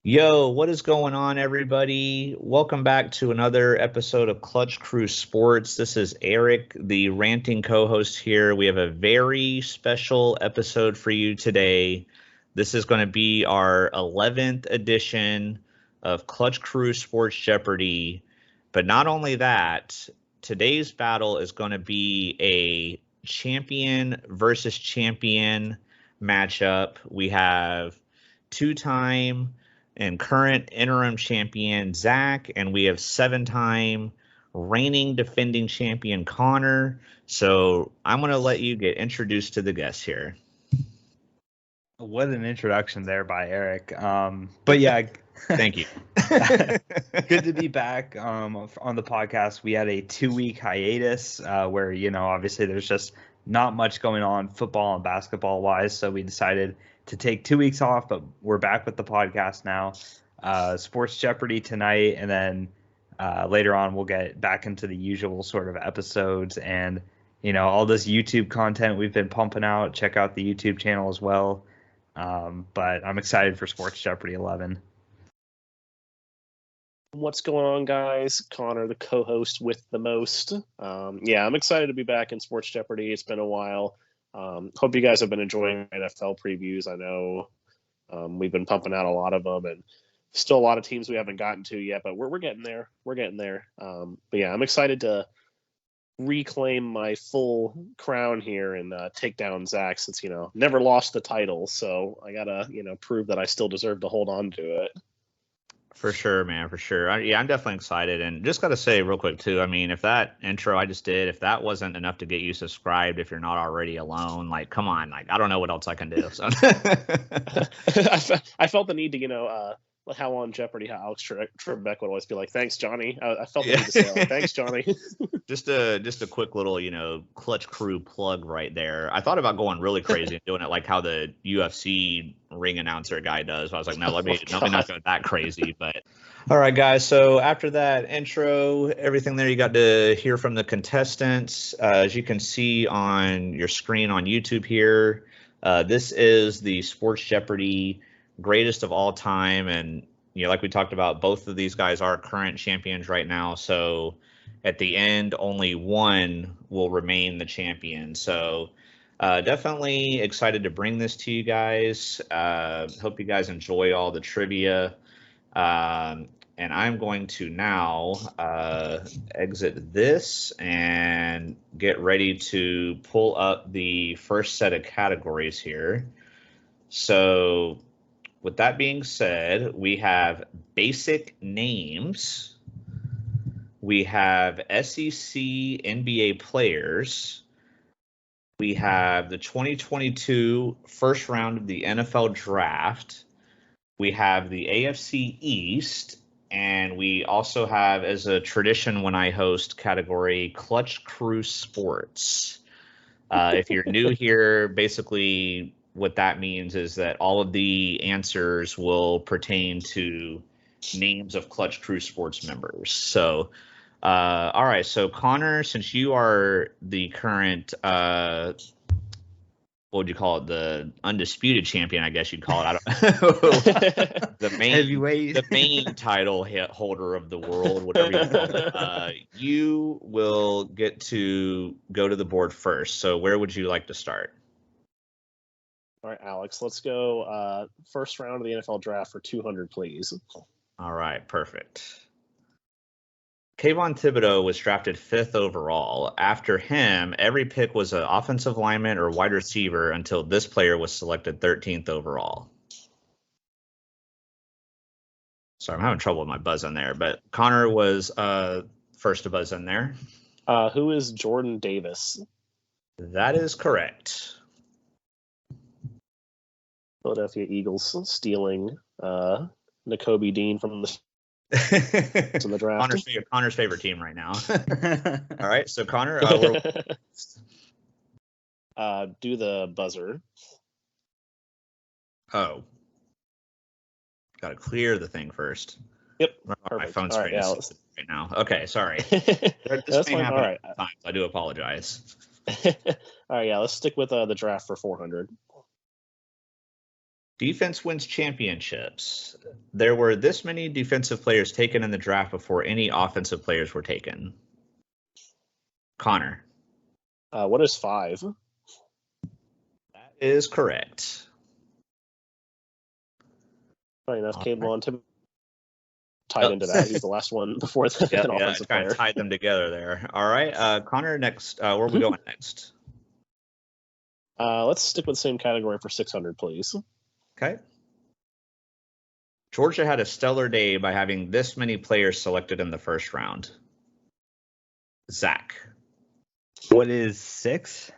Yo, what is going on, everybody? Welcome back to another episode of Clutch Crew Sports. This is Eric, the ranting co-host here. We have a very special episode for you today. This is going to be our 11th edition of Clutch Crew Sports Jeopardy. But not only that, today's battle is going to be a champion versus champion matchup. We have two-time and current interim champion Zach, and we have 7-time reigning defending champion Connor. So I'm going to let you get introduced to the guests here. What an introduction there by Eric. But yeah, thank you. Good to be back on the podcast. We had a 2-week hiatus where, obviously there's just not much going on football and basketball wise. So we decided to take 2 weeks off, but we're back with the podcast now. Sports Jeopardy tonight, and then later on we'll get back into the usual sort of episodes and, all this YouTube content we've been pumping out. Check out the YouTube channel as well. But I'm excited for Sports Jeopardy 11. What's going on, guys? Connor, the co-host with the most. I'm excited to be back in Sports Jeopardy. It's been a while. Hope you guys have been enjoying NFL previews. I know we've been pumping out a lot of them, and still a lot of teams we haven't gotten to yet, but we're getting there. We're getting there. But yeah, I'm excited to reclaim my full crown here and take down Zach, since never lost the title. So I gotta prove that I still deserve to hold on to it. For sure, man, for sure. I'm definitely excited. And just got to say real quick, too, I mean, if that intro I just did, if that wasn't enough to get you subscribed, if you're not already alone, like, come on, like, I don't know what else I can do. So I felt the need to, like how on Jeopardy, how Alex Trebek would always be like, "Thanks, Johnny." I felt the need to say, like, "Thanks, Johnny." just a quick little, Clutch Crew plug right there. I thought about going really crazy and doing it like how the UFC ring announcer guy does. But I was like, no, let me not go that crazy. But all right, guys. So after that intro, everything there, you got to hear from the contestants. As you can see on your screen on YouTube here, this is the Sports Jeopardy greatest of all time, and like we talked about, both of these guys are current champions right now, so at the end only one will remain the champion. So definitely excited to bring this to you guys. Hope you guys enjoy all the trivia, and I'm going to now exit this and get ready to pull up the first set of categories here. So with that being said, we have basic names. We have SEC NBA players. We have the 2022 first round of the NFL draft. We have the AFC East. And we also have, as a tradition when I host, category Clutch Crew Sports. If you're new here, basically what that means is that all of the answers will pertain to names of Clutch Crew Sports members. So, all right. So, Connor, since you are the current, what would you call it? The undisputed champion, I guess you'd call it. I don't the main heavyweight, the main title holder of the world, whatever you call it. You will get to go to the board first. So, where would you like to start? All right, Alex, let's go first round of the NFL draft for 200, please. All right, perfect. Kayvon Thibodeau was drafted 5th overall. After him, every pick was an offensive lineman or wide receiver until this player was selected 13th overall. Sorry, I'm having trouble with my buzz in there, but Connor was first to buzz in there. Who is Jordan Davis? That is correct. Philadelphia Eagles stealing Nakobe Dean from the draft. Connor's favorite team right now. All right, so Connor, do the buzzer. Oh, got to clear the thing first. Yep. My phone screen is right now. Okay, sorry. That's fine. All right. I do apologize. All right, yeah, let's stick with the draft for 400. Defense wins championships. There were this many defensive players taken in the draft before any offensive players were taken. Connor. What is 5? That is correct. Funny enough, Cable and Tim tied into that. He's the last one before the offensive player. Kind of tied them together there. All right, Connor, next. Where are we going next? Let's stick with the same category for 600, please. Okay. Georgia had a stellar day by having this many players selected in the first round. Zach. What is 6?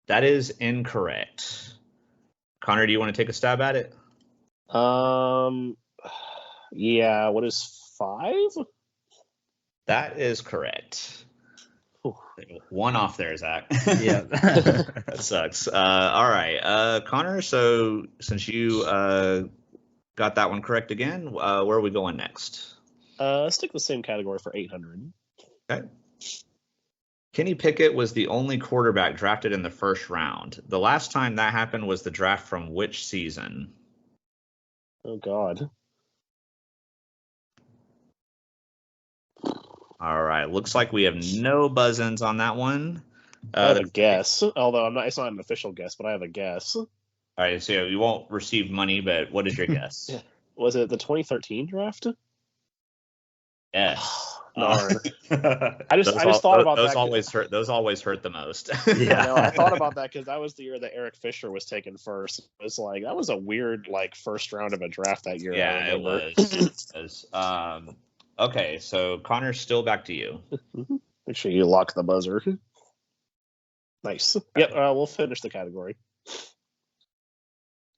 That is incorrect. Connor, do you want to take a stab at it? Yeah. What is 5? That is correct. Ooh. One off there, Zach. Yeah. That sucks. All right, Connor. So since you got that one correct again, where are we going next? Stick with the same category for 800. Okay. Kenny Pickett was the only quarterback drafted in the first round. The last time that happened was the draft from which season? Oh, God. All right. Looks like we have no buzz-ins on that one. I have a guess, although it's not an official guess, but I have a guess. All right. So you won't receive money, but what is your guess? Was it the 2013 draft? Yes. Darn. I just thought about that. Those always hurt the most. Yeah, I thought about that because that was the year that Eric Fisher was taken first. It was like that was a weird first round of a draft that year. Yeah, it was. Okay, so Connor, still back to you. Make sure you lock the buzzer. Nice. Yep. We'll finish the category.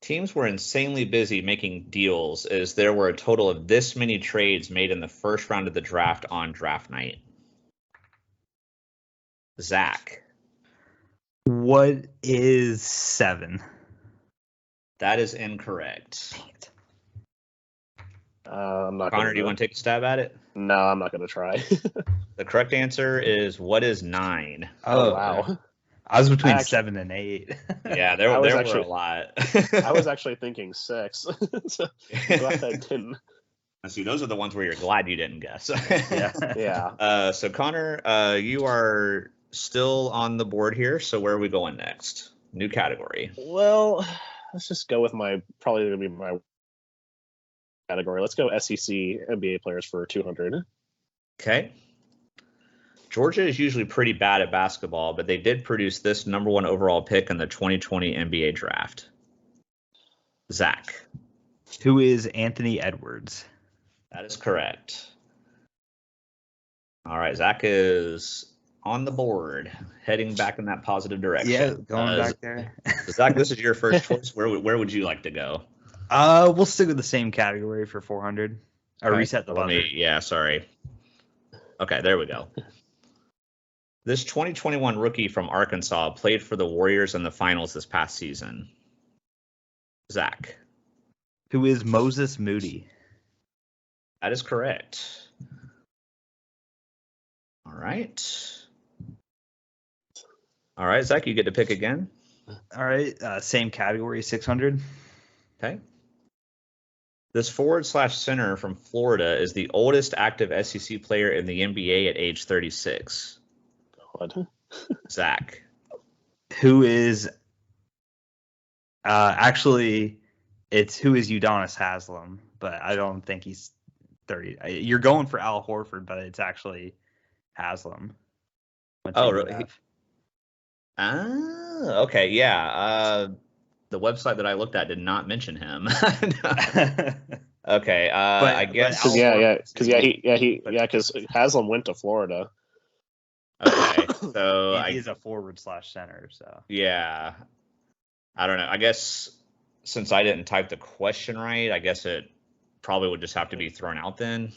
Teams were insanely busy making deals as there were a total of this many trades made in the first round of the draft on draft night. Zach. What is 7? That is incorrect. Dang it. I'm not. Connor, do you want to take a stab at it? No, I'm not going to try. The correct answer is what is 9? Oh, wow. I was between 7 and 8. Yeah, there were a lot. I was actually thinking 6. So glad I didn't. See, those are the ones where you're glad you didn't guess. Yeah. So Connor, you are still on the board here. So where are we going next? New category. Well, let's just go with probably going to be my category. Let's go SEC NBA players for 200. Okay. Georgia is usually pretty bad at basketball, but they did produce this number 1 overall pick in the 2020 NBA draft. Zach. Who is Anthony Edwards? That is correct. All right, Zach is on the board, heading back in that positive direction. Yeah, going back there. Zach, this is your first choice. Where would you like to go? We'll stick with the same category for 400. Or reset the buzzer. Yeah, sorry. Okay, there we go. This 2021 rookie from Arkansas played for the Warriors in the finals this past season. Zach. Who is Moses Moody? That is correct. All right, Zach, you get to pick again. All right, same category, 600. Okay. This forward/center from Florida is the oldest active SEC player in the NBA at age 36. What? Zach. Who is actually it's who is Udonis Haslem, but I don't think he's 30. You're going for Al Horford, but it's actually Haslem. Oh, really? Okay, yeah. The website that I looked at did not mention him. Okay, I guess. Because Haslam went to Florida. Okay, so he's a forward/center. So yeah, I don't know. I guess since I didn't type the question right, I guess it probably would just have to be thrown out then.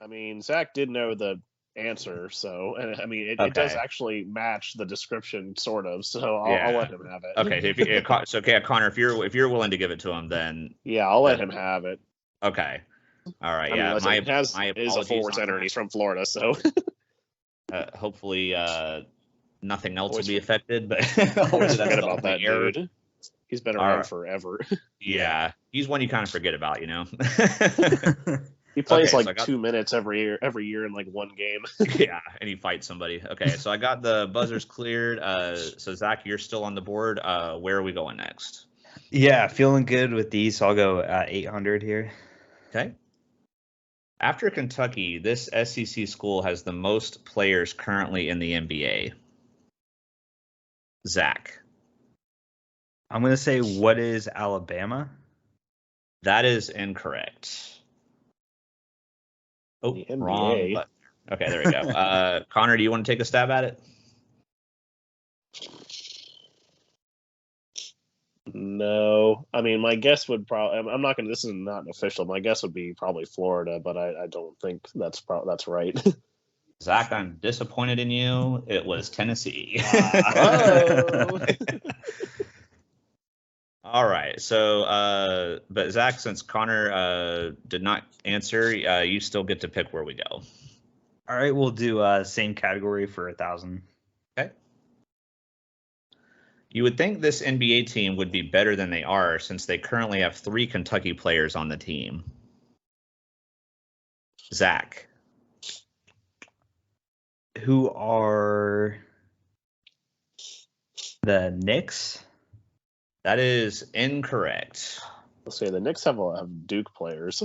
I mean, Zach did know the answer, so I mean, it does actually match the description, sort of. So I'll let him have it. Okay, Connor, if you're willing to give it to him, then yeah, I'll let him have it. Okay, all right. My is a forward center, and he's from Florida, so. Hopefully, nothing else will be affected. But always forget about that, dude. He's been All around right. forever. Yeah, he's one you kind of forget about, you know. He plays Okay, so I 2 minutes every year in one game. Yeah, and he fights somebody. Okay, so I got the buzzers cleared. So Zach, you're still on the board. Where are we going next? Yeah, feeling good with these. So I'll go 800 here. Okay. After Kentucky, this SEC school has the most players currently in the NBA. Zach. I'm going to say, what is Alabama? That is incorrect. Oh, The NBA. wrong button. Okay, there we go. Connor, do you want to take a stab at it? No, I mean my guess would probably. I'm not gonna. This is not an official. My guess would be probably Florida, but I don't think that's right. Zach, I'm disappointed in you. It was Tennessee. Oh. All right. So, but Zach, since Connor did not answer, you still get to pick where we go. All right, we'll do same category for 1,000. Okay. You would think this NBA team would be better than they are since they currently have 3 Kentucky players on the team. Zach. Who are the Knicks? That is incorrect. Let's say the Knicks have Duke players.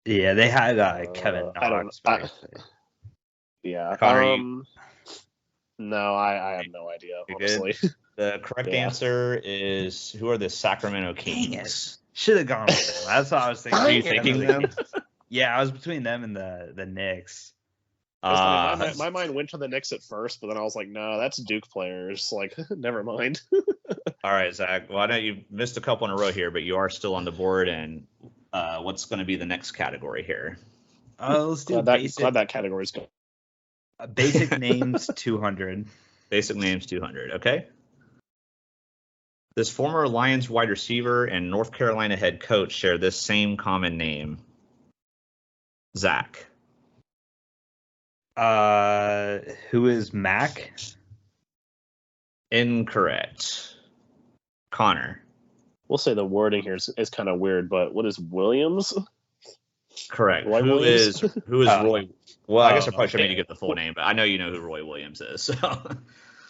Yeah, they had Kevin Knox. I don't. Yeah. Connor, no, I have no idea. Honestly. The correct answer is, who are the Sacramento Kings? Should have gone with them. That's what I was thinking. Are you thinking them? Yeah, I was between them and the Knicks. My mind went to the Knicks at first, but then I was like, no, that's Duke players. Never mind. All right, Zach. Well, I know you missed a couple in a row here, but you are still on the board. And what's going to be the next category here? Let's do glad that category's going. Basic names 200. Basic names 200. Okay. This former Lions wide receiver and North Carolina head coach share this same common name. Zach. Who is Mac? Incorrect. Connor. We'll say the wording here is kind of weird, but what is Williams? Correct. Roy Who Williams? is Roy? Well, I guess I probably should okay. need to get the full name, but I know you know who Roy Williams is. So.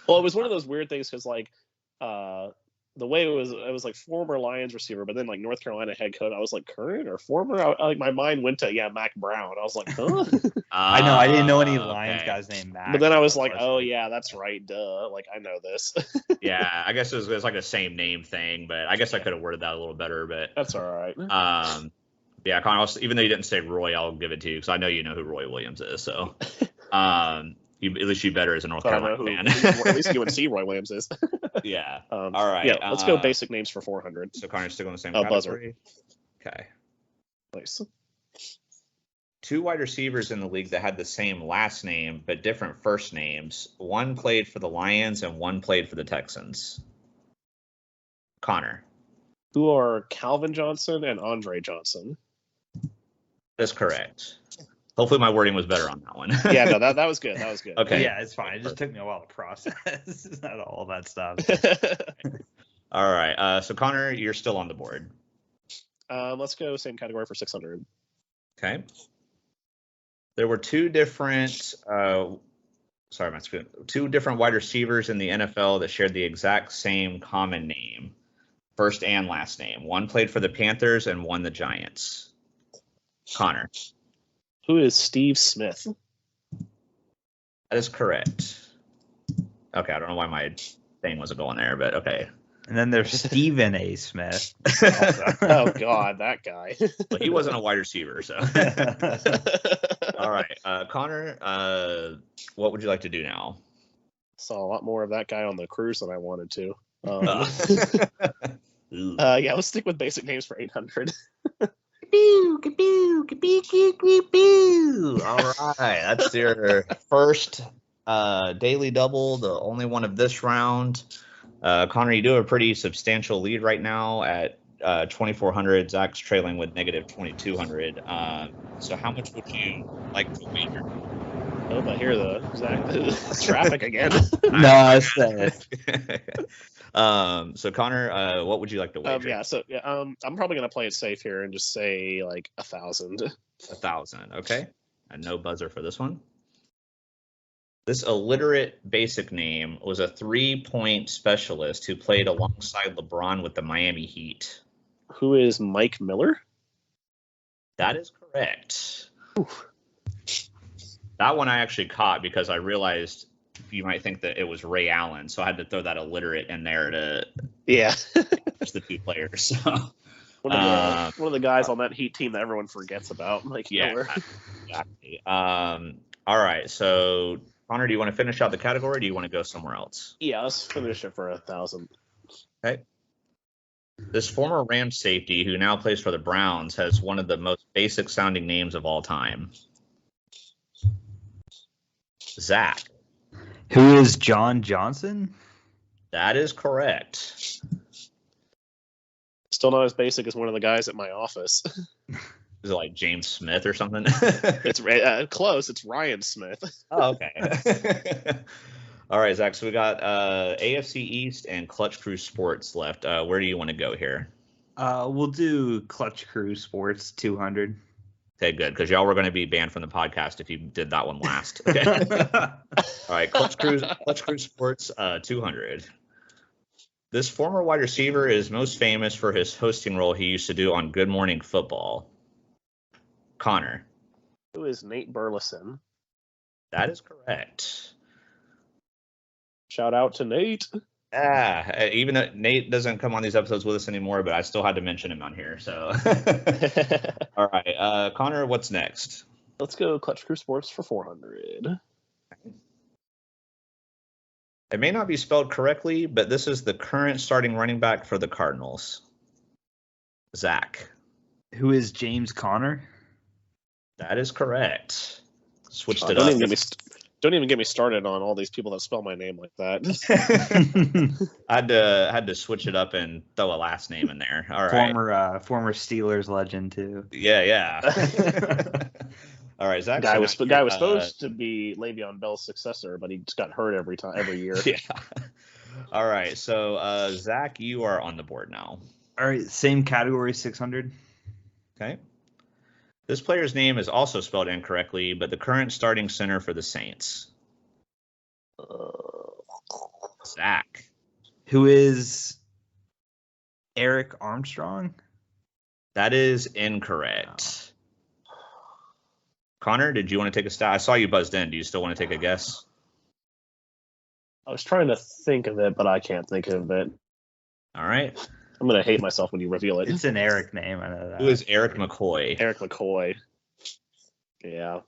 Well, it was one of those weird things because the way it was like former Lions receiver, but then North Carolina head coach. I was like, current or former? My mind went to Mac Brown. I was like, huh? I know. I didn't know any Lions guys named Mac. But then I was like, oh yeah, that's right. Duh. I know this. Yeah, I guess it was like a same name thing, but I guess I could have worded that a little better. But that's all right. Yeah, Connor. Even though you didn't say Roy, I'll give it to you because I know you know who Roy Williams is. So, at least you better as a North Carolina fan. At least you would see Roy Williams is. Yeah. All right. Yeah. Let's go basic names for 400. So Connor's still on the same buzzer. category. Okay. Nice. 2 wide receivers in the league that had the same last name but different first names. One played for the Lions and one played for the Texans. Connor. Who are Calvin Johnson and Andre Johnson? That's correct. Hopefully my wording was better on that one. Yeah, no, that was good. That was good. Okay. Yeah, it's fine. It just took me a while to process. It's not all that stuff. All right. So Connor, you're still on the board. Let's go same category for 600. Okay. There were 2 different two different wide receivers in the NFL that shared the exact same common name, first and last name. One played for the Panthers and one the Giants. Connor. Who is Steve Smith? That is correct. Okay, I don't know why my thing wasn't going there, but okay. And then there's Stephen A. Smith. Oh God, that guy. But he wasn't a wide receiver, so. All right, Connor. What would you like to do now? Saw a lot more of that guy on the cruise than I wanted to. Yeah, let's stick with basic names for 800. All right, that's your first daily double, the only one of this round. Connor, you do have a pretty substantial lead right now at 2,400. Zach's trailing with negative 2,200. So how much would you like to wager? Oh, I hear the traffic again. No, it's So Connor, what would you like to wager? I'm probably gonna play it safe here and just say like 1,000. 1,000. Okay. And no buzzer for this one. This illiterate basic name was a 3-point specialist who played alongside LeBron with the Miami Heat. Who is Mike Miller? That is correct. Oof. That one I actually caught because I realized you might think that it was Ray Allen, so I had to throw that illiterate in there to just the two players. So. One of the guys on that Heat team that everyone forgets about, Mike Miller. Exactly. All right, so Connor, do you want to finish out the category, or do you want to go somewhere else? Yeah, let's finish it for 1,000. Okay. This former Rams safety, who now plays for the Browns, has one of the most basic sounding names of all time. Zach. Who is John Johnson? That is correct. Still not as basic as one of the guys at my office. Is it like James Smith or something? It's close. It's Ryan Smith. Oh, okay. All right, Zach. So we got AFC East and Clutch Crew Sports left. Where do you want to go here? We'll do Clutch Crew Sports 200. Okay, good, because y'all were going to be banned from the podcast if you did that one last. Okay. All right, Clutch Crew Sports 200. This former wide receiver is most famous for his hosting role he used to do on Good Morning Football. Connor. Who is Nate Burleson? That is correct. Shout out to Nate. Even though Nate doesn't come on these episodes with us anymore, but I still had to mention him on here. So, all right, Connor, what's next? Let's go Clutch Crew Sports for 400. It may not be spelled correctly, but this is the current starting running back for the Cardinals. Zach. Who is James Conner? That is correct. Switched it up. Don't even get me started on all these people that spell my name like that. I had to switch it up and throw a last name in there. All right. Former Steelers legend too. Yeah. All right, Zach. Guy was supposed to be Le'Veon Bell's successor, but he just got hurt every year. Yeah. All right, so Zach, you are on the board now. All right, same category, 600. Okay. This player's name is also spelled incorrectly, but the current starting center for the Saints. Zach. Who is Eric Armstrong? That is incorrect. Connor, did you want to take a stab? I saw you buzzed in. Do you still want to take a guess? I was trying to think of it, but I can't think of it. All right. I'm going to hate myself when you reveal it. It's an Eric name. I know that. Who is Eric McCoy? Eric McCoy. Yeah.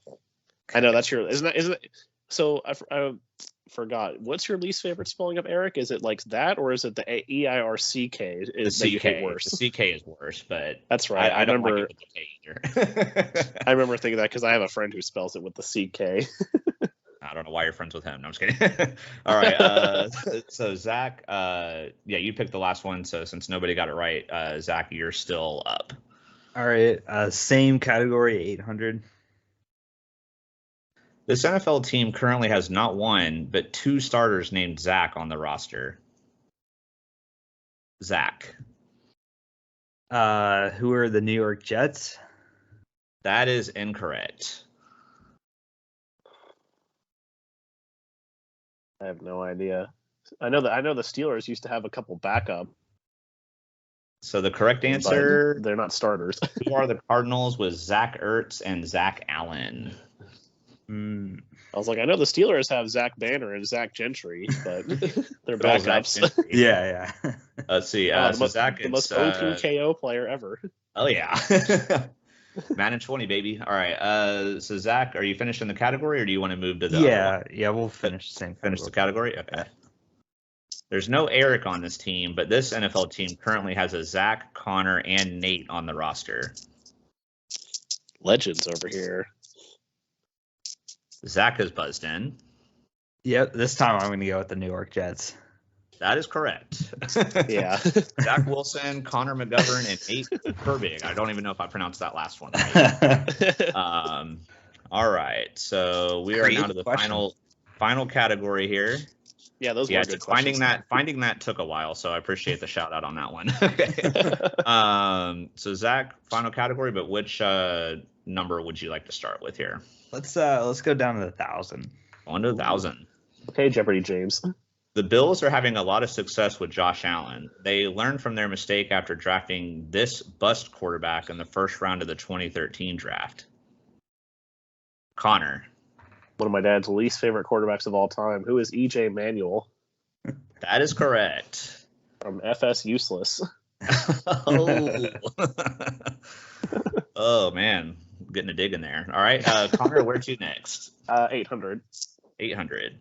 I know that's your... Isn't it? So I forgot. What's your least favorite spelling of Eric? Is it like that, or is it the EIRCK? Is that you hate worse? The CK is worse, but that's right. I don't remember like it with the K either. I remember thinking that because I have a friend who spells it with the CK. I don't know why you're friends with him. No, I'm just kidding. All right. So Zach, you picked the last one. So since nobody got it right, Zach, you're still up. All right. Same category, 800. This NFL team currently has not one, but two starters named Zach on the roster. Zach. Who are the New York Jets? That is incorrect. I have no idea. I know the Steelers used to have a couple backup. So the correct answer, they're not starters. Who are the Cardinals with Zach Ertz and Zach Allen? I was like, I know the Steelers have Zach Banner and Zach Gentry, but they're backups. Yeah. Let's see. The most OP KO player ever. Oh yeah. Madden 20, baby. All right. So Zach, are you finished in the category, or do you want to move to the? Yeah. We'll finish the same. Finish the category. Okay. There's no Eric on this team, but this NFL team currently has a Zach, Connor, and Nate on the roster. Legends over here. Zach is buzzed in. Yep. This time I'm going to go with the New York Jets. That is correct. Yeah. Zach Wilson, Connor McGovern, and Nate Herbig. I don't even know if I pronounced that last one right. All right. So we are now to the final category here. Yeah, those were good finding questions. finding that took a while, so I appreciate the shout out on that one. Okay. So Zach, final category, but which number would you like to start with here? Let's go down to 1,000. 1,000. Okay, Jeopardy James. The Bills are having a lot of success with Josh Allen. They learned from their mistake after drafting this bust quarterback in the first round of the 2013 draft. Connor. One of my dad's least favorite quarterbacks of all time. Who is E.J. Manuel? That is correct. From FS Useless. Oh. Oh, man. Getting a dig in there. All right. Connor, where to next? 800. 800.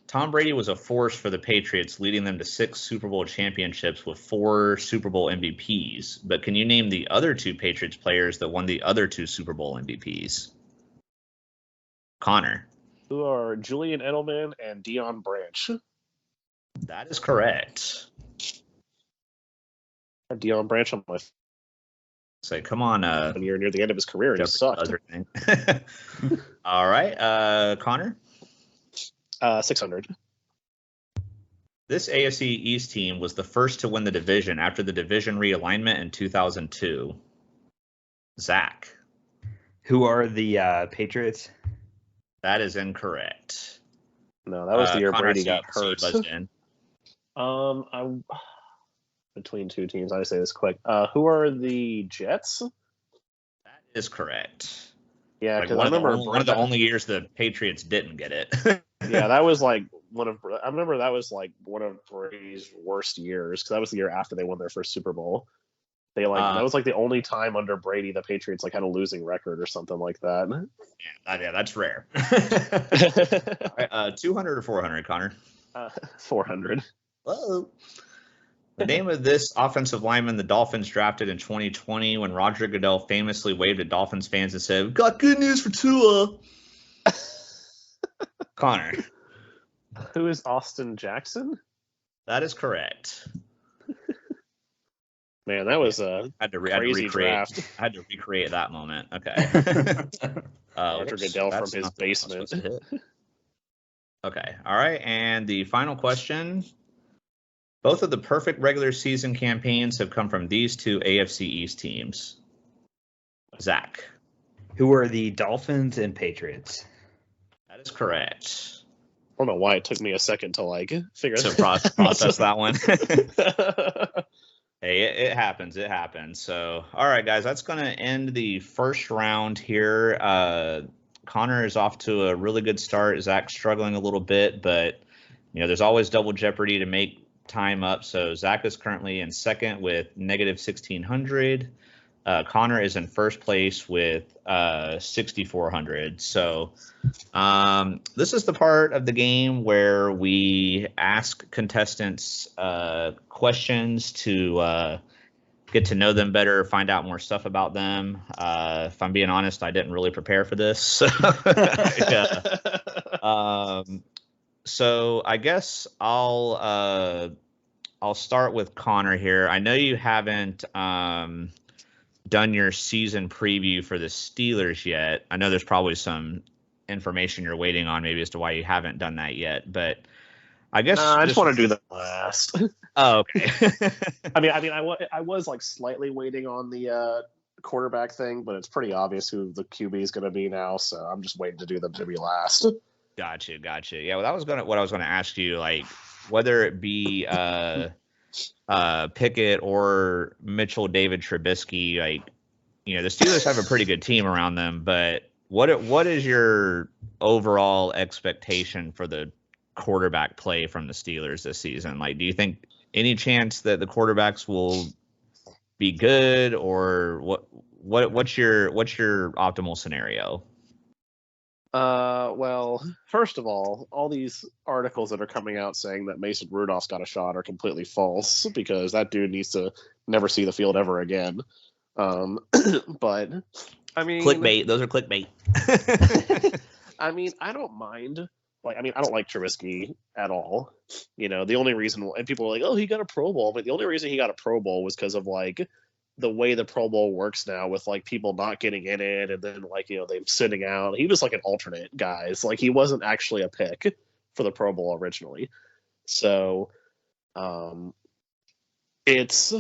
Tom Brady was a force for the Patriots, leading them to 6 Super Bowl championships with 4 Super Bowl MVPs. But can you name the other 2 Patriots players that won the other 2 Super Bowl MVPs? Connor. Who are Julian Edelman and Deion Branch? That is correct. Deion Branch on my Say, come on. year near the end of his career, and he sucked. All right. Connor? 600. This AFC East team was the first to win the division after the division realignment in 2002. Zach. Who are the Patriots? That is incorrect. No, that was the year Connor, Brady got hurt. I'm Between two teams, I say this quick. Who are the Jets? That is correct. Yeah, because one I remember one of the only years the Patriots didn't get it. Yeah, that was like one of Brady's worst years, because that was the year after they won their first Super Bowl. They that was like the only time under Brady the Patriots had a losing record or something like that. Yeah, that's rare. 200 or 400, Connor? 400. Whoa. The name of this offensive lineman the Dolphins drafted in 2020 when Roger Goodell famously waved at Dolphins fans and said, "Got good news for Tua." Connor. Who is Austin Jackson? That is correct. Man, that was a crazy draft. I had to recreate that moment. Okay. Roger Goodell from his basement. Okay. All right. And the final question. Both of the perfect regular season campaigns have come from these 2 AFC East teams. Zach. Who are the Dolphins and Patriots? That is correct. I don't know why it took me a second to figure process that one. Hey, it happens. It happens. So, all right, guys, that's going to end the first round here. Connor is off to a really good start. Zach's struggling a little bit, but there's always double jeopardy to make time up. So Zach is currently in second with negative 1,600. Connor is in first place with 6,400. So this is the part of the game where we ask contestants questions to get to know them better, find out more stuff about them. If I'm being honest, I didn't really prepare for this. So I guess I'll start with Connor here. I know you haven't done your season preview for the Steelers yet. I know there's probably some information you're waiting on, maybe as to why you haven't done that yet. But I guess I just want to do the last. Oh, okay. I was slightly waiting on the quarterback thing, but it's pretty obvious who the QB is going to be now. So I'm just waiting to do them to be last. Gotcha. Yeah, well, what I was gonna ask you, whether it be Pickett or Mitchell David Trubisky, the Steelers have a pretty good team around them, but what is your overall expectation for the quarterback play from the Steelers this season? Do you think any chance that the quarterbacks will be good, or what's your optimal scenario? Well, first of all these articles that are coming out saying that Mason Rudolph's got a shot are completely false, because that dude needs to never see the field ever again. But clickbait. Those are clickbait. I don't mind. I don't like Trubisky at all. The only reason, and people are like, "Oh, he got a Pro Bowl," but the only reason he got a Pro Bowl was because of the way the Pro Bowl works now, with people not getting in it, and then them sitting out. He was an alternate, guys. He wasn't actually a pick for the Pro Bowl originally. So it's,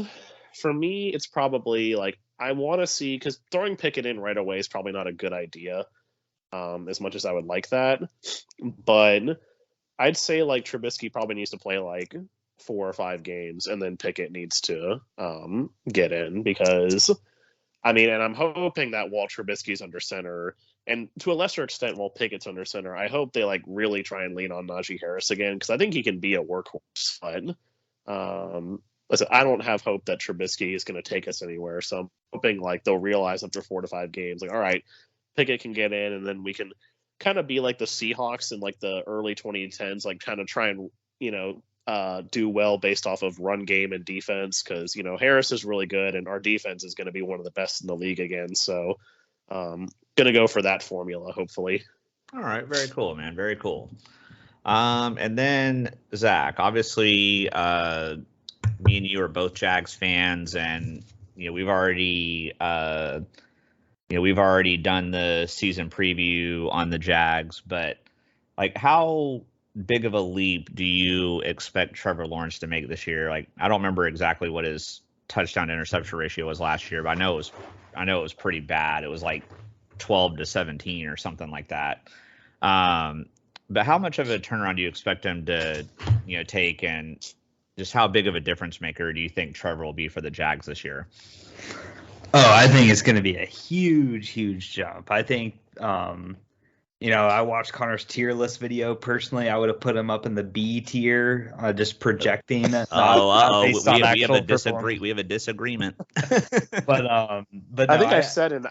for me, it's probably like, I want to see, because throwing Pickett in right away is probably not a good idea, as much as I would like that. But I'd say like Trubisky probably needs to play like 4 or 5 games, and then Pickett needs to get in, because I mean, and I'm hoping that while Trubisky's under center, and to a lesser extent while Pickett's under center, I hope they like really try and lean on Najee Harris again, because I think he can be a workhorse. But listen, I don't have hope that Trubisky is going to take us anywhere. So I'm hoping like they'll realize after 4 to 5 games, like, all right, Pickett can get in, and then we can kind of be like the Seahawks in like the early 2010s, like kind of try and, do well based off of run game and defense, because Harris is really good and our defense is going to be one of the best in the league again. So gonna go for that formula, hopefully. All right, very cool, man, very cool. And then Zach, obviously me and you are both Jags fans, and we've already done the season preview on the Jags, but like, how big of a leap do you expect Trevor Lawrence to make this year? Like, I don't remember exactly what his touchdown to interception ratio was last year, but I know it was pretty bad. It was like 12-17 or something like that. But how much of a turnaround do you expect him to, take, and just how big of a difference maker do you think Trevor will be for the Jags this year? Oh, I think it's going to be a huge, huge jump. I think, I watched Connor's tier list video. Personally, I would have put him up in the B tier, just projecting. We have a disagreement. But no, I think I said in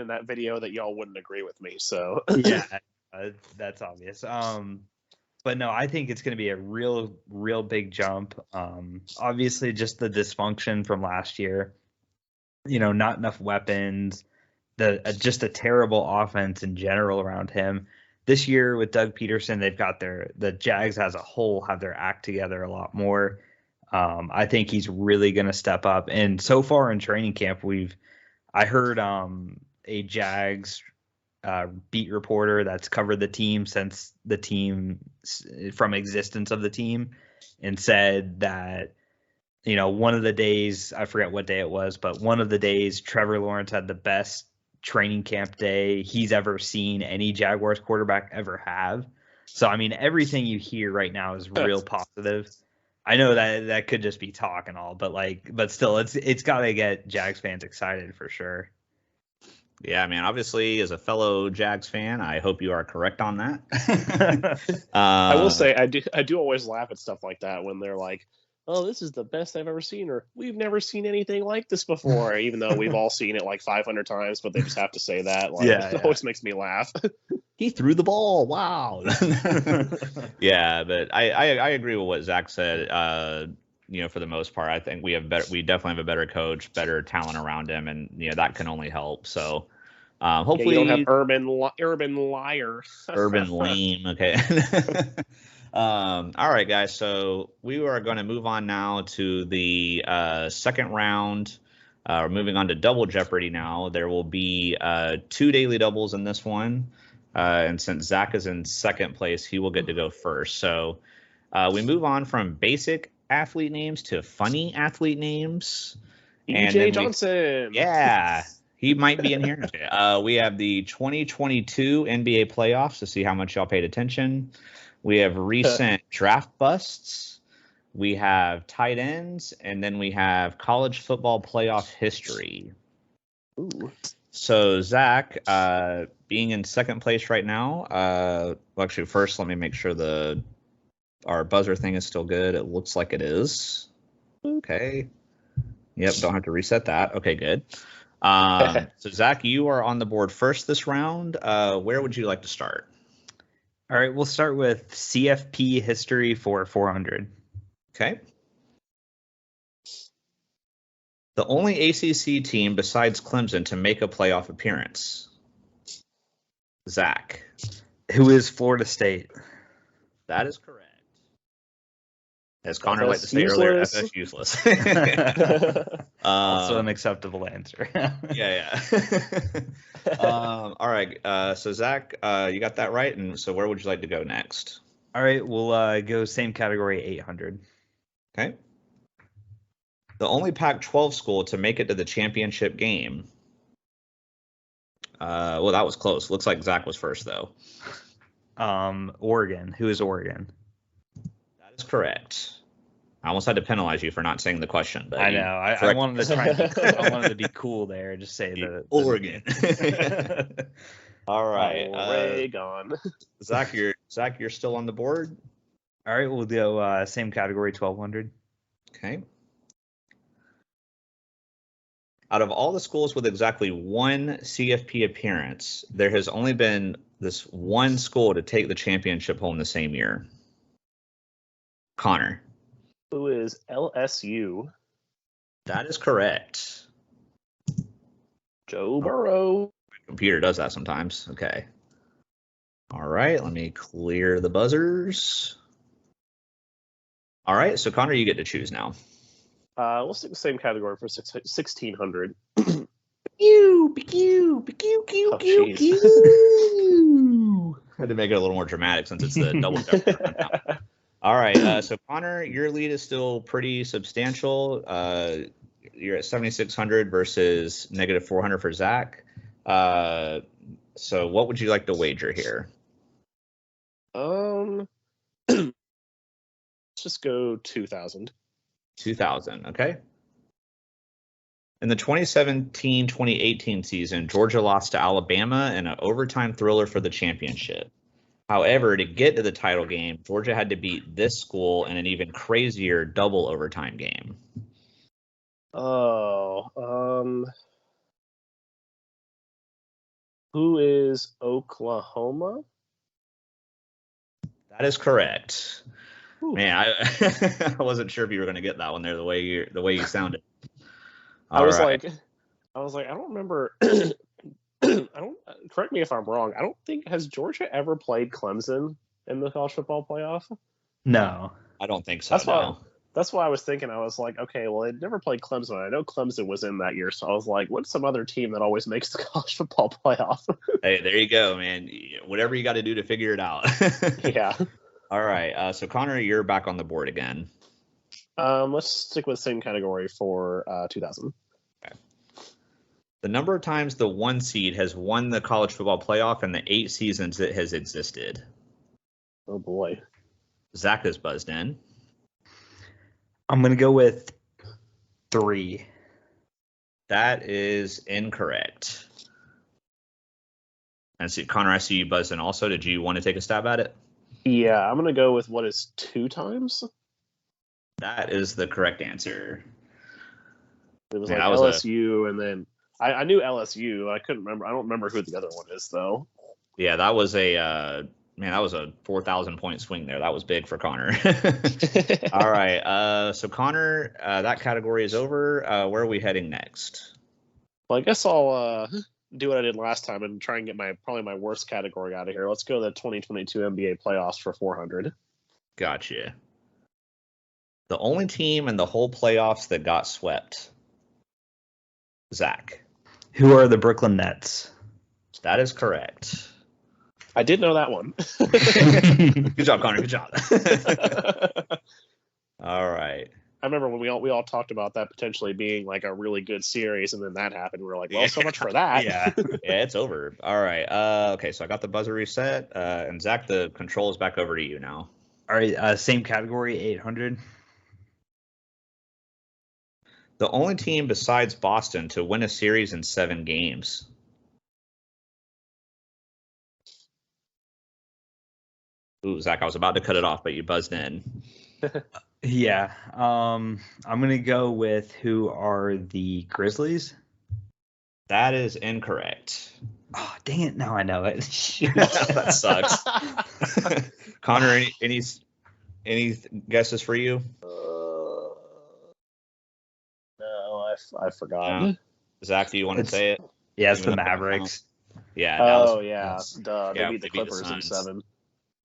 that video that y'all wouldn't agree with me. So yeah, that's obvious. But no, I think it's going to be a real big jump. Obviously, just the dysfunction from last year. Not enough weapons. Just a terrible offense in general around him. This year with Doug Peterson, they've got the Jags as a whole have their act together a lot more. I think he's really going to step up. And so far in training camp, I heard a Jags beat reporter that's covered the team since the team from existence of the team, and said that one of the days, I forget what day it was, but one of the days Trevor Lawrence had the best training camp day he's ever seen any Jaguars quarterback ever have. So, I mean, everything you hear right now is real positive. I know that could just be talk and all, but still, it's got to get Jags fans excited for sure. Yeah, man, obviously, as a fellow Jags fan, I hope you are correct on that. I will say, I do always laugh at stuff like that when they're like, oh, this is the best I've ever seen, or we've never seen anything like this before, even though we've all seen it like 500 times, but they just have to say that. It always makes me laugh. He threw the ball. Wow. Yeah, but I agree with what Zach said. For the most part, I think we definitely have a better coach, better talent around him, and that can only help. So hopefully you don't have urban liar. Urban lame. Okay. All right, guys. So we are going to move on now to the second round. We're moving on to Double Jeopardy now. There will be 2 daily doubles in this one. And since Zach is in second place, he will get to go first. So we move on from basic athlete names to funny athlete names. E.J. Johnson. Yeah. He might be in here. Okay. We have the 2022 NBA playoffs to see how much y'all paid attention. We have recent draft busts. We have tight ends, and then we have college football playoff history. Ooh. So Zach, being in second place right now. Actually, first let me make sure our buzzer thing is still good. It looks like it is. Okay. Yep. Don't have to reset that. Okay, good. So Zach, you are on the board first this round. Where would you like to start? All right, we'll start with CFP history for 400. Okay. The only ACC team besides Clemson to make a playoff appearance. Zach. Who is Florida State? That is correct. As Connor liked to say earlier, FS useless. Also an acceptable answer. Yeah. All right. So Zach, you got that right. And so where would you like to go next? All right, we'll go same category, 800. Okay. The only Pac-12 school to make it to the championship game. Well, that was close. Looks like Zach was first, though. Oregon. Who is Oregon? That is correct. I almost had to penalize you for not saying the question, but I know. I wanted to try and be cool. I wanted to be cool there. Just say Oregon. All right. Oregon. Zach, you're still on the board. All right, we'll go same category, 1200. Okay. Out of all the schools with exactly one CFP appearance, there has only been this one school to take the championship home the same year. Connor. Who is LSU? That is correct. Joe Burrow. My computer does that sometimes. Okay. All right, let me clear the buzzers. All right, so Connor, you get to choose now. We'll stick the same category for 1600. Pew, Had to make it a little more dramatic since it's the double decker. All right, so Connor, your lead is still pretty substantial. You're at 7,600 versus negative 400 for Zach. So what would you like to wager here? Let's just go 2,000. 2,000, okay. In the 2017-2018 season, Georgia lost to Alabama in an overtime thriller for the championship. However, to get to the title game, Georgia had to beat this school in an even crazier double overtime game. Who is Oklahoma? That is correct. Ooh. Man, I wasn't sure if you were going to get that one there the way you sounded. I was like, I don't remember. Correct me if I'm wrong. I don't think, has Georgia ever played Clemson in the college football playoff? No, I don't think so. That's why I was thinking. I was like, okay, well, they'd never played Clemson. I know Clemson was in that year, so I was like, what's some other team that always makes the college football playoff? Hey, there you go, man. Whatever you got to do to figure it out. Yeah. All right. So Connor, you're back on the board again. Let's stick with the same category for 2,000. Okay. The number of times the one seed has won the college football playoff in the 8 seasons it has existed. Oh boy. Zach is buzzed in. I'm going to go with 3. That is incorrect. And see, Connor, I see you buzzed in also. Did you want to take a stab at it? Yeah, I'm going to go with what is 2 times? That is the correct answer. It was LSU, and then I knew LSU. I couldn't remember. I don't remember who the other one is, though. Yeah, that was a 4,000 point swing there. That was big for Connor. All right. So Connor, that category is over. Where are we heading next? Well, I guess I'll do what I did last time and try and get probably my worst category out of here. Let's go to the 2022 NBA playoffs for 400. Gotcha. The only team in the whole playoffs that got swept. Zach. Who are the Brooklyn Nets? That is correct. I did know that one. Good job, Connor. Good job. All right. I remember when we all talked about that potentially being like a really good series, and then that happened. We were like, well, so much for that. Yeah, it's over. All right. Okay, so I got the buzzer reset. And Zach, the control is back over to you now. All right, same category, 800. The only team besides Boston to win a series in 7 games. Ooh, Zach, I was about to cut it off, but you buzzed in. Yeah. I'm going to go with who are the Grizzlies. That is incorrect. Oh, dang it. Now I know it. That sucks. Connor, any guesses for you? No, I forgot. Zach, do you want to say it? Yeah, it's the Mavericks. Yeah. Duh. They beat the Clippers in 7.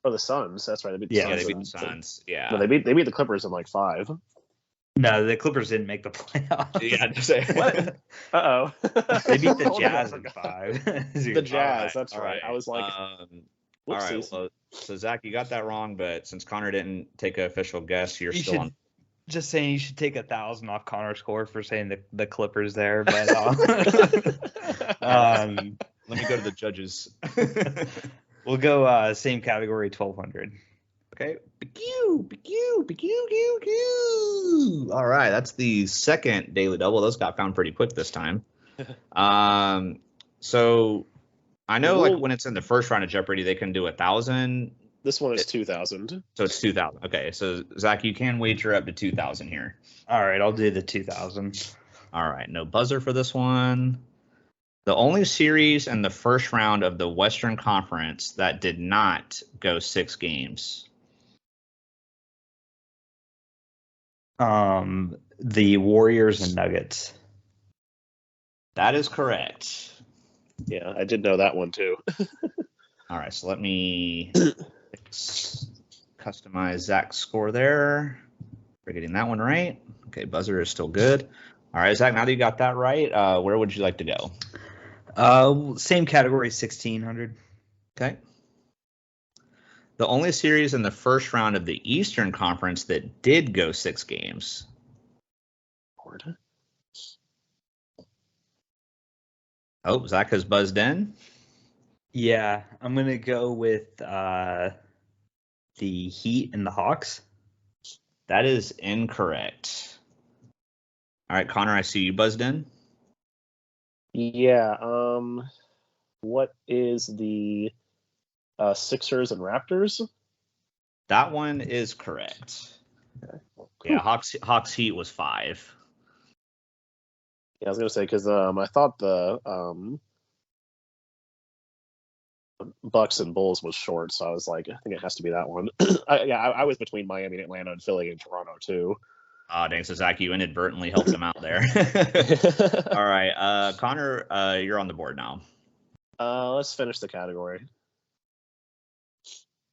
Or the Suns. That's right. They beat the Suns. Yeah, they beat the Suns. Yeah. No, they beat the Clippers in like 5. No, the Clippers didn't make the playoffs. Yeah, just say what? Uh-oh. They beat the Jazz in 5. The Jazz, that's right. I was like, All right. Whoopsies. Well, so Zach, you got that wrong, but since Connor didn't take an official guess, you're still on. Just saying you should take 1,000 off Connor's score for saying the Clippers there, but Let me go to the judges. we'll go same category, 1,200. Okay. All right, that's the second daily double. Those got found pretty quick this time. So I know like when it's in the first round of Jeopardy, they can do 1,000. This one is 2,000. So it's 2,000. Okay, so Zach, you can wager up to 2,000 here. All right, I'll do the 2,000. All right, no buzzer for this one. The only series in the first round of the Western Conference that did not go 6 games. The Warriors and Nuggets. That is correct. Yeah, I did know that one too. All right, so let me customize Zach's score there. We're getting that one right. Okay, buzzer is still good. All right, Zach, now that you got that right, where would you like to go? Same category, 1,600. Okay. The only series in the first round of the Eastern Conference that did go 6 games. Oh, Zach has buzzed in. Yeah, I'm going to go with the Heat and the Hawks. That is incorrect. All right, Connor, I see you buzzed in. Yeah. What is the Sixers and Raptors? That one is correct. Okay. Yeah, Hawks Heat was 5. Yeah, I was gonna say because I thought the Bucks and Bulls was short, so I was like, I think it has to be that one. I was between Miami and Atlanta and Philly and Toronto too. Oh, dang, so Zach, you inadvertently helped him out there. All right, Connor, you're on the board now. Let's finish the category.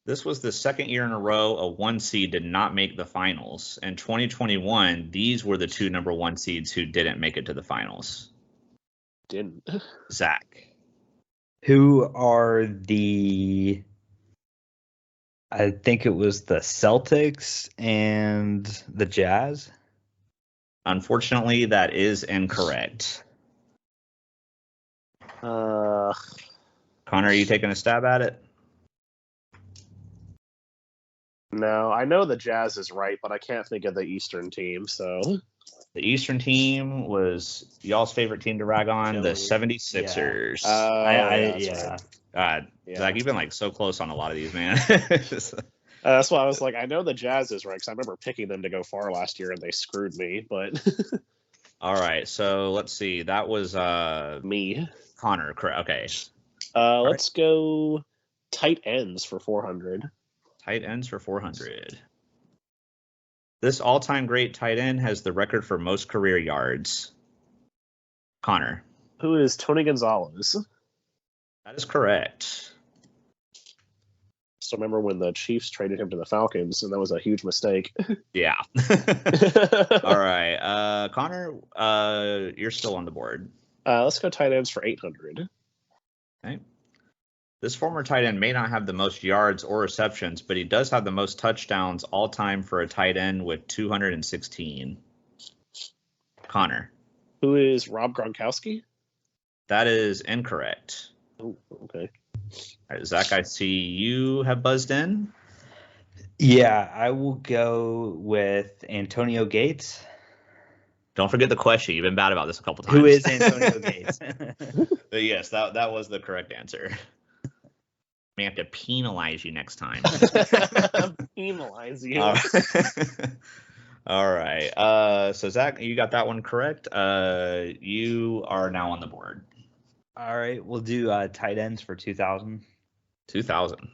This was the second year in a row a 1 seed did not make the finals. In 2021, these were the 2 number 1 seeds who didn't make it to the finals. Didn't. Zach. Who are the... I think it was the Celtics and the Jazz. Unfortunately, that is incorrect. Uh, Connor, are you taking a stab at it? No, I know the Jazz is right, but I can't think of the Eastern team. So the Eastern team was y'all's favorite team to rag on, the 76ers. Yeah. Zach, you've been like so close on a lot of these, man. That's why I was like, I know the Jazz is right because I remember picking them to go far last year and they screwed me. But all right, so let's see. That was me, Connor. Correct. Okay. Let's go tight ends for 400. Tight ends for 400. This all-time great tight end has the record for most career yards. Connor. Who is Tony Gonzalez? That is correct. Still remember when the Chiefs traded him to the Falcons, and that was a huge mistake. Yeah. All right. Connor, you're still on the board. Let's go tight ends for 800. Okay. This former tight end may not have the most yards or receptions, but he does have the most touchdowns all time for a tight end with 216. Connor. Who is Rob Gronkowski? That is incorrect. Oh, okay. All right, Zach, I see you have buzzed in. Yeah, I will go with Antonio Gates. Don't forget the question. You've been bad about this a couple times. Who is Antonio Gates? Yes, that was the correct answer. May have to penalize you next time. Penalize you. All right. So Zach, you got that one correct. You are now on the board. All right, we'll do tight ends for 2,000. 2,000.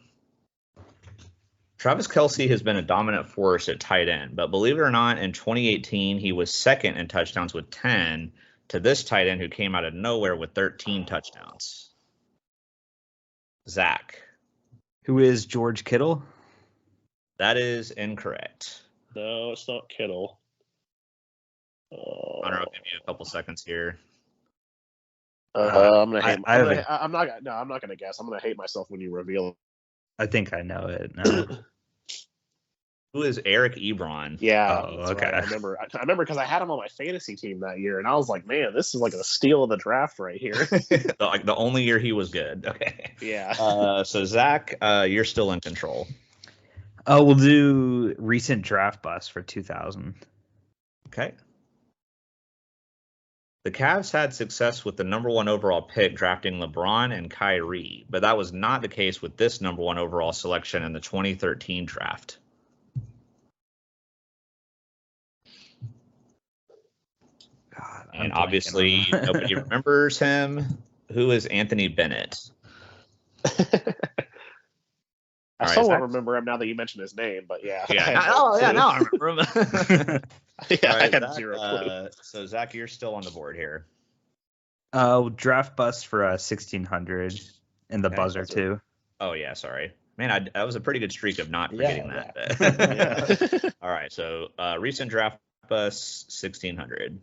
Travis Kelce has been a dominant force at tight end, but believe it or not, in 2018 he was second in touchdowns with 10 to this tight end who came out of nowhere with 13 touchdowns. Zach. Who is George Kittle? That is incorrect. No, it's not Kittle. Connor, I'll give you a couple seconds here. I'm not gonna guess. I'm gonna hate myself when you reveal I think I know it now. Who is Eric Ebron? Yeah, Oh, that's okay. right. I remember because I had him on my fantasy team that year, and I was like, man, this is like a steal of the draft right here. Like the only year he was good. Okay. Yeah. So Zach, you're still in control. We'll do recent draft bust for 2000. Okay. The Cavs had success with the number 1 overall pick drafting LeBron and Kyrie, but that was not the case with this number 1 overall selection in the 2013 draft. God, And obviously nobody remembers him. Who is Anthony Bennett? I still won't remember him now that you mentioned his name, but yeah. Yeah. Now I remember him. Yeah, All right, I had Zach, 0 clue. So Zach, you're still on the board here. Draft bust for 1600 in the buzzer too. Oh yeah, sorry, man. That was a pretty good streak of not forgetting that. Yeah. All right, so recent draft bust 1600.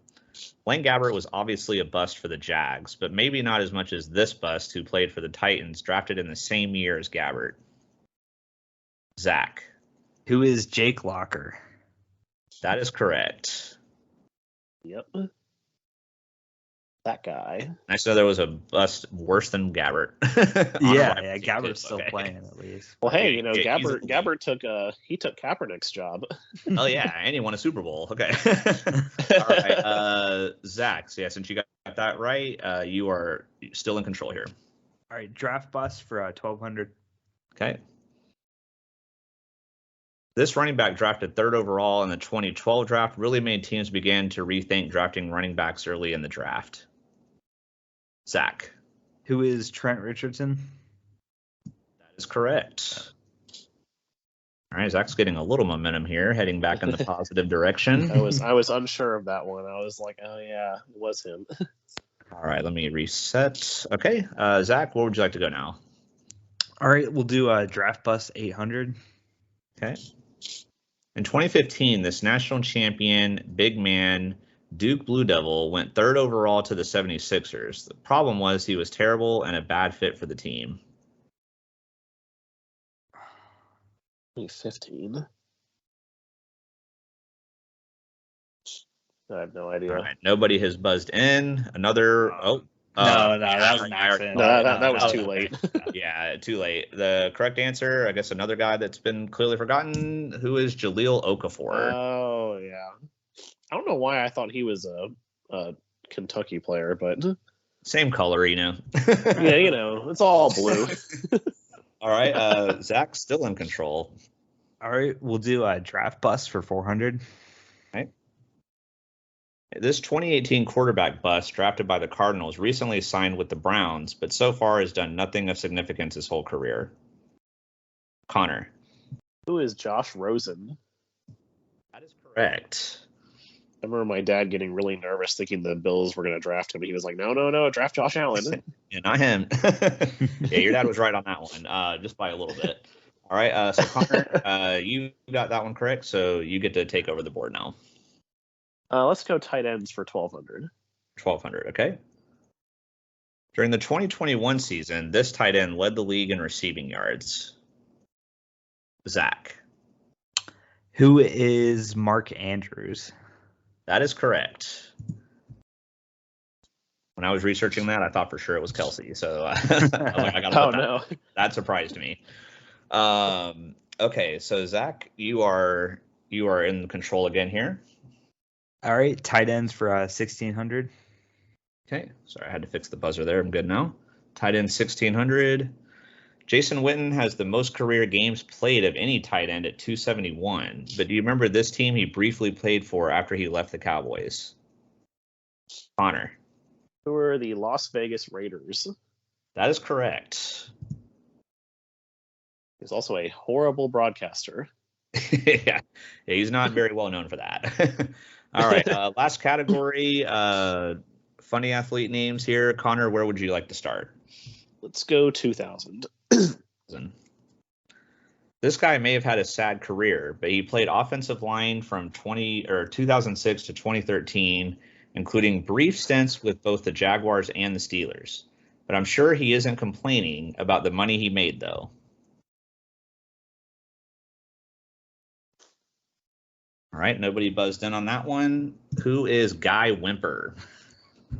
Blaine Gabbert was obviously a bust for the Jags, but maybe not as much as this bust who played for the Titans, drafted in the same year as Gabbert. Zach. Who is Jake Locker? That is correct. Yep. That guy. I said there was a bust worse than Gabbert. Yeah, Gabbert's still playing at least. Well, hey, you know, Yeah, Gabbert took Kaepernick's job. Oh yeah, and he won a Super Bowl. Okay. All right, Zach. So yeah, since you got that right, you are still in control here. All right, draft bust for 1200. Okay. This running back drafted 3rd overall in the 2012 draft really made teams begin to rethink drafting running backs early in the draft. Zach. Who is Trent Richardson? That is correct. All right, Zach's getting a little momentum here, heading back in the positive direction. I was unsure of that one. I was like, oh yeah, it was him. All right, let me reset. Okay, Zach, where would you like to go now? All right, we'll do draft bust 800. Okay. In 2015, this national champion, big man, Duke Blue Devil went 3rd overall to the 76ers. The problem was he was terrible and a bad fit for the team. 2015. I have no idea. All right, nobody has buzzed in. Another. No, that was an accident. That was too late. Yeah, too late. The correct answer, I guess, another guy that's been clearly forgotten. Who is Jahlil Okafor? Oh yeah. I don't know why I thought he was a Kentucky player, but Same color, you know. yeah, you know, it's all blue. All right, Zach's still in control. All right, we'll do a draft bust for 400. Right. This 2018 quarterback bust drafted by the Cardinals recently signed with the Browns, but so far has done nothing of significance his whole career. Connor. Who is Josh Rosen? That is correct. I remember my dad getting really nervous thinking the Bills were going to draft him. He was like, no, draft Josh Allen. Yeah, not him. Yeah, your dad was right on that one, just by a little bit. All right, so Connor, you got that one correct, so you get to take over the board now. Let's go tight ends for 1,200. 1,200, okay. During the 2021 season, this tight end led the league in receiving yards. Zach. Who is Mark Andrews? That is correct. When I was researching that, I thought for sure it was Kelsey. So I was like, I got to put that. No. That surprised me. Okay, so Zach, you are in control again here. All right, tight ends for 1,600. Okay, sorry, I had to fix the buzzer there. I'm good now. Tight end 1,600. Jason Witten has the most career games played of any tight end at 271. But do you remember this team he briefly played for after he left the Cowboys? Connor. Who are the Las Vegas Raiders? That is correct. He's also a horrible broadcaster. Yeah, he's not very well known for that. All right, last category, funny athlete names here. Connor, where would you like to start? Let's go 2,000. This guy may have had a sad career, but he played offensive line from 2006 to 2013, including brief stints with both the Jaguars and the Steelers. But I'm sure he isn't complaining about the money he made, though. All right, nobody buzzed in on that one. Who is Guy Whymper?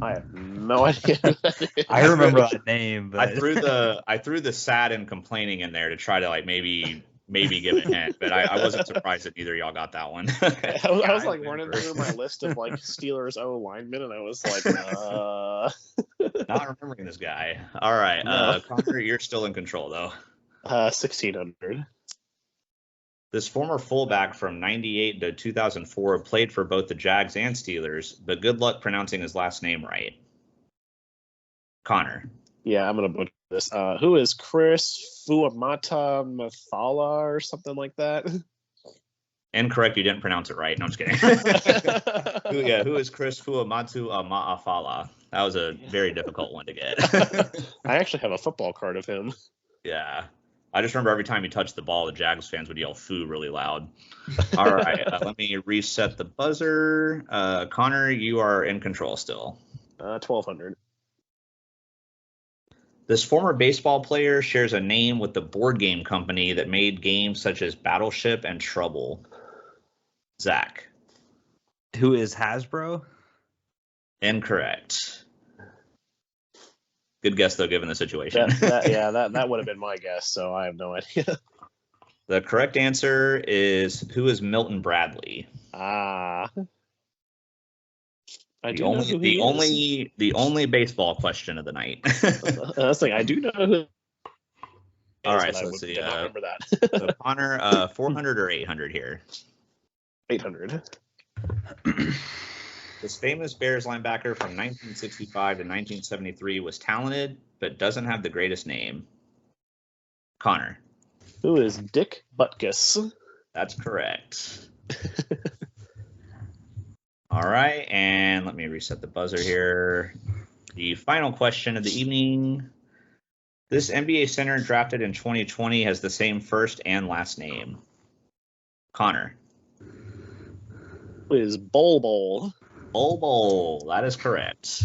I have no idea who that is. I remember that name, but I threw the sad and complaining in there to try to like maybe give a hint, but I wasn't surprised that neither of y'all got that one. I was like running through my list of like Steelers O linemen, and I was like, not remembering this guy. All right, No. Connor, you're still in control though. 1600. This former fullback from 98 to 2004 played for both the Jags and Steelers, but good luck pronouncing his last name right. Connor. Yeah, I'm gonna butcher this. Who is Chris Fuamata Mathala or something like that? Incorrect, you didn't pronounce it right. No, I'm just kidding. Who is Chris Fuamatu Ma'afala? That was a very difficult one to get. I actually have a football card of him. Yeah. I just remember every time he touched the ball, the Jags fans would yell "foo" really loud. All right, let me reset the buzzer. Connor, you are in control still. 1200. This former baseball player shares a name with the board game company that made games such as Battleship and Trouble. Zach. who is Hasbro? Incorrect. Good guess, though, given the situation. That would have been my guess, so I have no idea. The correct answer is who is Milton Bradley? I The do know who he is. the only baseball question of the night. I was like, I do know who. All right, but so I let's see. did not remember that. So Connor, 400 or 800 here? 800. This famous Bears linebacker from 1965 to 1973 was talented, but doesn't have the greatest name. Connor. Who is Dick Butkus? That's correct. All right, and let me reset the buzzer here. The final question of the evening. This NBA center drafted in 2020 has the same first and last name. Connor. Who is Bol? Bol. That is correct.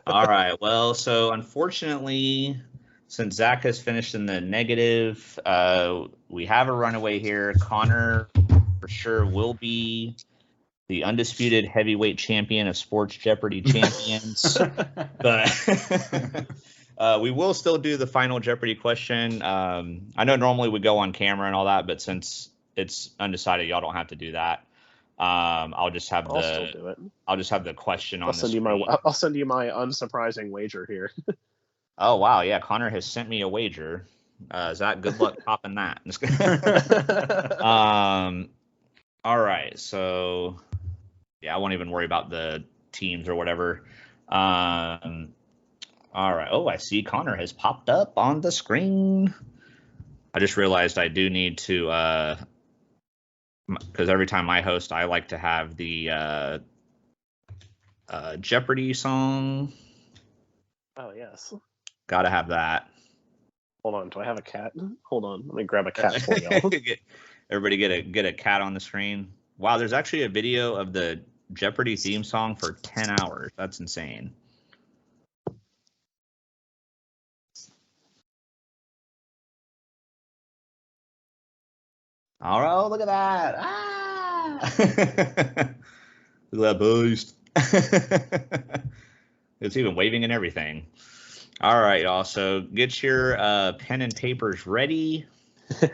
All right. Well, so unfortunately, since Zach has finished in the negative, we have a runaway here. Connor for sure will be the undisputed heavyweight champion of Sports Jeopardy champions. But we will still do the final Jeopardy question. I know normally we go on camera and all that, but since it's undecided, y'all don't have to do that. I'll just have still do it. I'll just have the question on I'll send you my unsurprising wager here. Oh wow, yeah, Connor has sent me a wager. Zach, good luck popping that. All right, so yeah, I won't even worry about the teams or whatever. All right. Oh, I see Connor has popped up on the screen. I just realized I do need to because every time I host, I like to have the Jeopardy song. Oh, yes. Gotta have that. Hold on. Do I have a cat? Hold on. Let me grab a cat for y'all. Everybody get a cat on the screen. Wow, there's actually a video of the Jeopardy theme song for 10 hours. That's insane. All right, oh, look at that. Ah! Look at that boost. It's even waving and everything. All right, y'all. So get your pen and papers ready. Get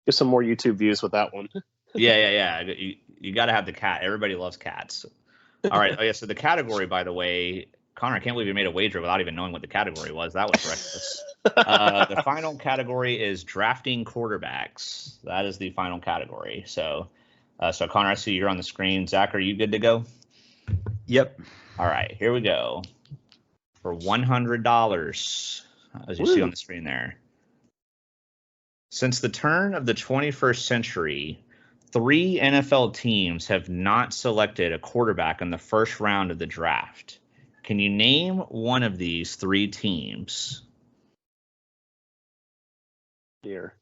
some more YouTube views with that one. Yeah. You got to have the cat. Everybody loves cats. All right. Oh, yeah. So the category, by the way, Connor, I can't believe you made a wager without even knowing what the category was. That was reckless. The final category is drafting quarterbacks. That is the final category. So Connor, I see you're on the screen. Zach, are you good to go? Yep. All right. Here we go. For $100, as you see on the screen there. Since the turn of the 21st century, 3 NFL teams have not selected a quarterback in the first round of the draft. Can you name one of these 3 teams? Dear.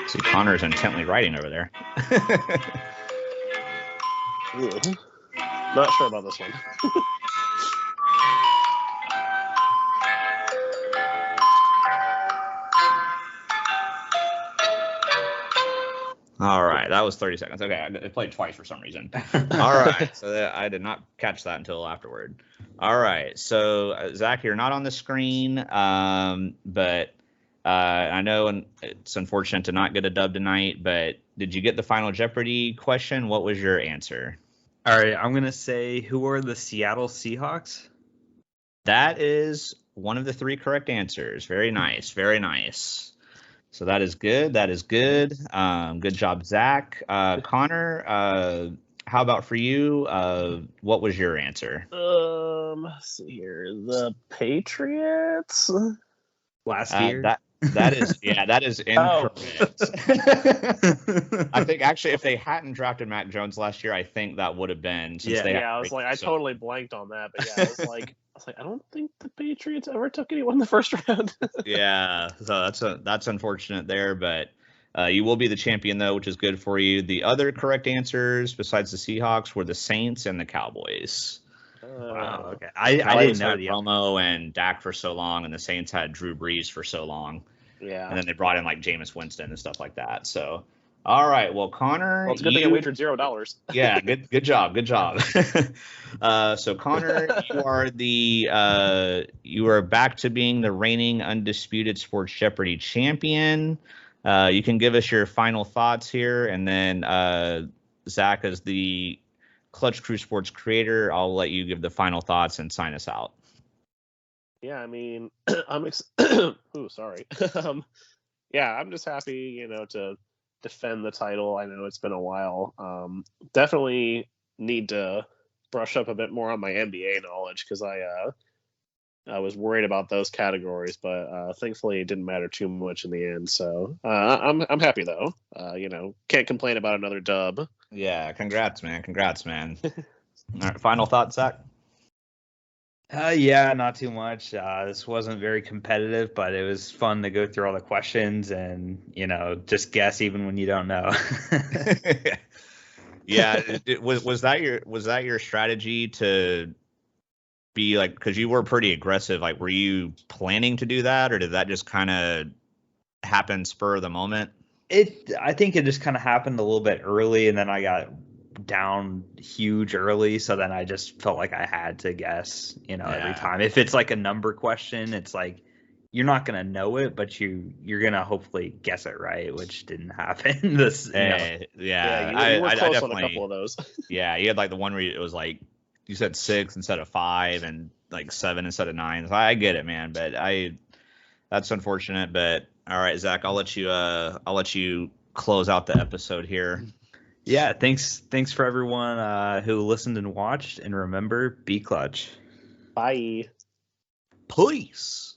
See, Connor's intently writing over there. Not sure about this one. All right, that was 30 seconds. Okay, I played twice for some reason. All right, so I did not catch that until afterward. All right, so Zach, you're not on the screen, but I know it's unfortunate to not get a dub tonight, but did you get the Final Jeopardy question? What was your answer? All right, I'm going to say, who are the Seattle Seahawks? That is one of the 3 correct answers. Very nice, very nice. So that is good. That is good. Good job, Zach. Connor, how about for you? What was your answer? Let's see here. The Patriots? Last year? That is incorrect. I think actually if they hadn't drafted Mac Jones last year, I think that would have been. I was like, I totally blanked on that, but yeah, I was like, I don't think the Patriots ever took anyone in the first round. Yeah, so that's unfortunate there, but you will be the champion though, which is good for you. The other correct answers besides the Seahawks were the Saints and the Cowboys. Wow, okay. I didn't know the Romo and Dak for so long, and the Saints had Drew Brees for so long. Yeah. And then they brought in like Jameis Winston and stuff like that. So, all right. Well, Connor, it's good thing I wagered $0. Yeah, good job. So Connor, you are back to being the reigning undisputed Sports Jeopardy champion. You can give us your final thoughts here, and then Zach, as the Clutch Crew Sports creator, I'll let you give the final thoughts and sign us out. Yeah, I mean, I'm sorry. I'm just happy, to defend the title. I know it's been a while. Definitely need to brush up a bit more on my NBA knowledge because I was worried about those categories, but thankfully it didn't matter too much in the end. So I'm happy though. Can't complain about another dub. Yeah, congrats, man. All right, final thoughts, Zach? Yeah, not too much. This wasn't very competitive, but it was fun to go through all the questions and, just guess even when you don't know. Yeah, was that your strategy to be like, because you were pretty aggressive, like were you planning to do that, or did that just kind of happen spur of the moment? I think it just kind of happened a little bit early, and then I got down huge early, so then I just felt like I had to guess, every time. If it's like a number question, it's like you're not gonna know it, but you're gonna hopefully guess it right, which didn't happen. You were close on a couple of those. Yeah, you had like the one where it was like you said 6 instead of 5 and like 7 instead of 9. So I get it, man, but that's unfortunate. But all right, Zach, I'll let you close out the episode here. Yeah, thanks for everyone who listened and watched, and remember, be clutch. Bye. Peace.